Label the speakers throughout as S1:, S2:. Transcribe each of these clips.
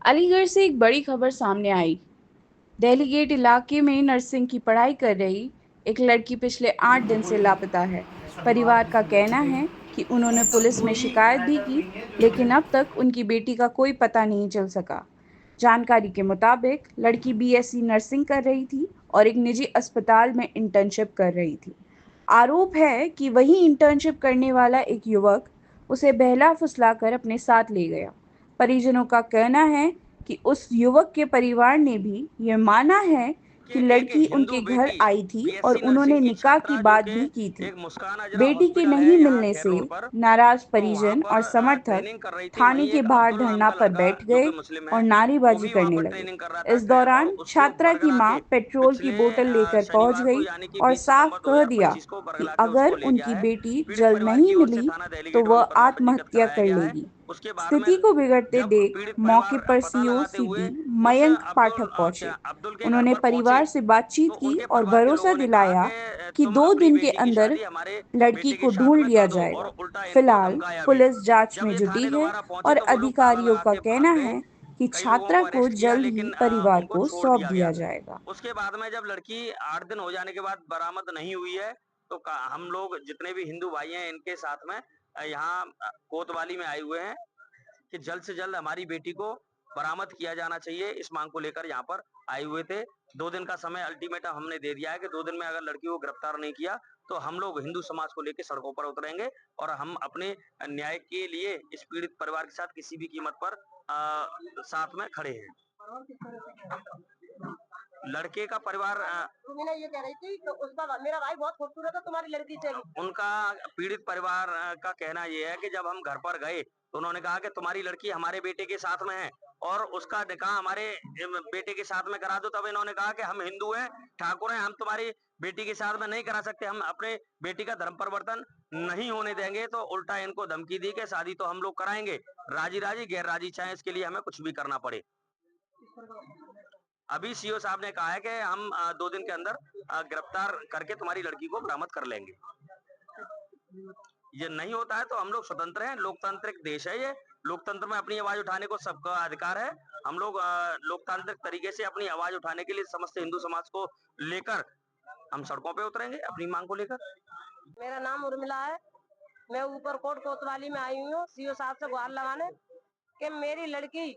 S1: अलीगढ़ से एक बड़ी खबर सामने आई। दिल्ली गेट इलाके में नर्सिंग की पढ़ाई कर रही एक लड़की पिछले 8 दिन से लापता है। परिवार का कहना है कि उन्होंने पुलिस में शिकायत भी की, लेकिन अब तक उनकी बेटी का कोई पता नहीं चल सका। जानकारी के मुताबिक लड़की बीएससी नर्सिंग कर रही थी और एक निजी अस्पताल में इंटर्नशिप कर रही थी। आरोप है कि वही इंटर्नशिप करने वाला एक युवक उसे बहला फुसलाकर अपने साथ ले गया। परिजनों का कहना है कि उस युवक के परिवार ने भी ये माना है
S2: कि
S1: कि
S2: एक
S1: लड़की
S2: हिंदू
S1: उनके घर
S2: बेटी
S1: आई थी और
S2: बीएससी
S1: उन्होंने
S2: नर्सिंग की
S1: निकाह की
S2: छात्रा जो
S1: बात
S2: कि
S1: भी की थी।
S2: एक मुस्कान अजरा
S1: बेटी के
S2: हॉस्पिटल है
S1: नहीं
S2: यहाँ
S1: मिलने
S2: खेर
S1: से
S2: रोड पर,
S1: नाराज
S2: तो वहां
S1: परिजन और
S2: पर
S1: समर्थक
S2: ट्रेनिंग कर रही थी।
S1: थाने
S2: वहीं
S1: के
S2: एक
S1: बाहर
S2: अब्दुल नाम
S1: धरना
S2: का
S1: पर
S2: लड़का
S1: बैठ
S2: जो
S1: गए
S2: कि मुस्लिम
S1: और
S2: है, वो
S1: नारेबाजी
S2: भी वहां
S1: करने
S2: पर
S1: लगे।
S2: ट्रेनिंग कर रहा
S1: इस
S2: था और
S1: दौरान
S2: उसको
S1: छात्रा की
S2: बरगला
S1: मां
S2: के
S1: पेट्रोल की
S2: पिछले
S1: बोतल लेकर पहुंच
S2: शनिवार को
S1: गई
S2: यानी कि
S1: और
S2: 20
S1: साफ
S2: सितंबर
S1: कह दिया
S2: 2025 को
S1: कि
S2: बरगला के
S1: अगर
S2: उसको ले गया
S1: उनकी
S2: है।
S1: बेटी
S2: पीड़ित
S1: जल्द
S2: परिवार
S1: नहीं
S2: की ओर से
S1: मिली
S2: थाना दिल्ली
S1: तो
S2: गेट
S1: वह
S2: वहीं पर वहां पंजीकृत
S1: आत्महत्या
S2: कराया
S1: कर
S2: गया है।
S1: लेगी।
S2: उसके बाद में
S1: स्थिति को बिगड़ते
S2: जब
S1: देख
S2: पीड़ित
S1: मौके
S2: परिवार
S1: पर
S2: पता
S1: सीओ
S2: लगाते हुए
S1: सिटी
S2: उस
S1: मयंक पाठक पहुंचे।
S2: अब्दुल के घर
S1: उन्होंने
S2: पर पहुंचे,
S1: परिवार से
S2: तो
S1: बातचीत की
S2: उनके
S1: और
S2: परिवार के
S1: भरोसा
S2: लोगों ने कहा
S1: दिलाया
S2: कि
S1: कि
S2: तुम
S1: 2
S2: अपनी
S1: दिन के
S2: बेटी की
S1: अंदर
S2: शादी हमारे
S1: लड़की
S2: बेटे के
S1: को
S2: साथ
S1: ढूंढ
S2: में
S1: लिया
S2: कर दो, और
S1: जाएगा।
S2: उल्टा इनको
S1: फिलहाल
S2: धमकाया भी।
S1: पुलिस जांच
S2: जब
S1: में
S2: ये
S1: जुटी
S2: थाने
S1: है
S2: दोबारा पहुंचे
S1: और
S2: तो वो लोग ताला
S1: अधिकारियों
S2: लगा
S1: का
S2: के भाग
S1: कहना
S2: गए।
S1: है कि
S2: कई लोगों
S1: छात्रा
S2: को
S1: को
S2: अरेस्ट किया,
S1: जल्द ही
S2: लेकिन
S1: परिवार
S2: उनको
S1: को
S2: छोड़
S1: सौंप
S2: दिया
S1: दिया
S2: गया।
S1: जाएगा।
S2: उसके बाद में जब लड़की 8 दिन हो जाने के बाद बरामद नहीं हुई है, तो हम लोग जितने भी हिंदू भाई हैं इनके साथ में यहाँ कोतवाली में आए हुए हैं कि जल्द से जल्द हमारी बेटी को बरामद किया जाना चाहिए। इस मांग को लेकर यहाँ पर आए हुए थे। 2 दिन का समय अल्टीमेटम हमने दे दिया है कि 2 दिन में अगर लड़की को गिरफ्तार नहीं किया तो हम लोग हिंदू समाज को लेकर सड़कों पर उतरेंगे और हम अपने न्याय के लिए इस पीड़ित परिवार के साथ किसी भी कीमत पर साथ में खड़े हैं। लड़के का परिवार रुबीना ये कह रही थी कि उसका मेरा भाई बहुत खूबसूरत है, तुम्हारी लड़की चाहिए। उनका पीड़ित परिवार का कहना ये है कि जब हम घर पर गए तो उन्होंने कहा कि तुम्हारी लड़की हमारे बेटे के साथ में है और उसका निकाह हमारे बेटे के साथ में करा दो। तब इन्होंने कहा कि हम हिंदू हैं, ठाकुर हैं, हम तुम्हारी बेटी के साथ में नहीं करा सकते, हम अपने बेटी का धर्म परिवर्तन नहीं होने देंगे। तो उल्टा इनको धमकी दी कि शादी तो हम लोग कराएंगे, राजी राजी गैर राजी चाहे इसके लिए हमें कुछ भी करना पड़े। अभी सीओ साहब ने कहा है कि हम 2 दिन के अंदर गिरफ्तार करके तुम्हारी लड़की को बरामद कर लेंगे। ये नहीं होता है तो हम लोग स्वतंत्र हैं, लोकतांत्रिक देश है ये। लोकतंत्र में अपनी आवाज उठाने को सबका अधिकार है। हम लोग लोकतांत्रिक तरीके से अपनी आवाज उठाने के लिए समस्त हिंदू समाज को लेकर हम सड़कों पे उतरेंगे अपनी मांग को लेकर। मेरा नाम उर्मिला है। मैं ऊपर कोट कोतवाली में आई हुई हूँ सीओ साहब से गुहार लगाने कि मेरी लड़की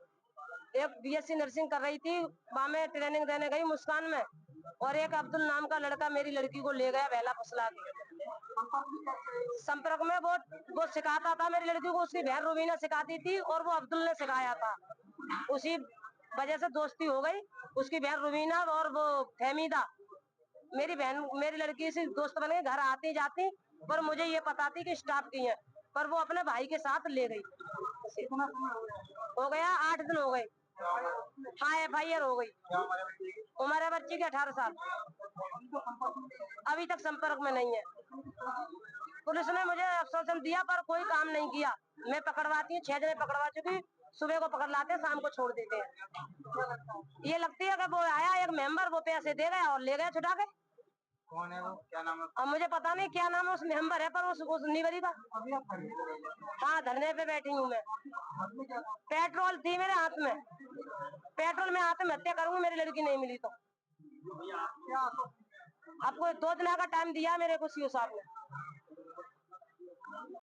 S2: एक बीएससी नर्सिंग कर रही थी, वहां में ट्रेनिंग देने गई मुस्कान में, और एक अब्दुल नाम का लड़का मेरी लड़की को ले गया बहला फुसला के। संपर्क में वो सिखाता था मेरी लड़की को, उसकी बहन रुबीना सिखाती थी और वो अब्दुल ने सिखाया था। उसी वजह से दोस्ती हो गई। उसकी बहन रुबीना और वो फहमीदा मेरी बहन मेरी लड़की से दोस्त बन गई, घर आती जाती, पर मुझे ये पता थी कि स्टाफ की है, पर वो अपने भाई के साथ ले गई। हो गया 8 दिन हो गए। हाँ, एफआईआर हो गई। उम्र है बच्ची की 18 साल। अभी तक संपर्क में नहीं है। पुलिस ने मुझे आश्वासन दिया पर कोई काम नहीं किया। मैं पकड़वाती हूँ, 6 जने पकड़वा चुकी, सुबह को पकड़ लाते शाम को छोड़ देते हैं। ये लगती है कि वो आया एक मेंबर, वो पैसे दे गया और ले गया छुटा के। कौन है वो, क्या नाम है? अब मुझे पता नहीं क्या नाम है उस मेंबर है, पर उस नहीं बनी था। हाँ, धरने पे बैठी हूँ मैं। पेट्रोल थी मेरे हाथ में, पेट्रोल में आत्महत्या करूंगी मेरी लड़की नहीं मिली तो। आपको 2 दिन का टाइम दिया मेरे को सीओ साहब ने।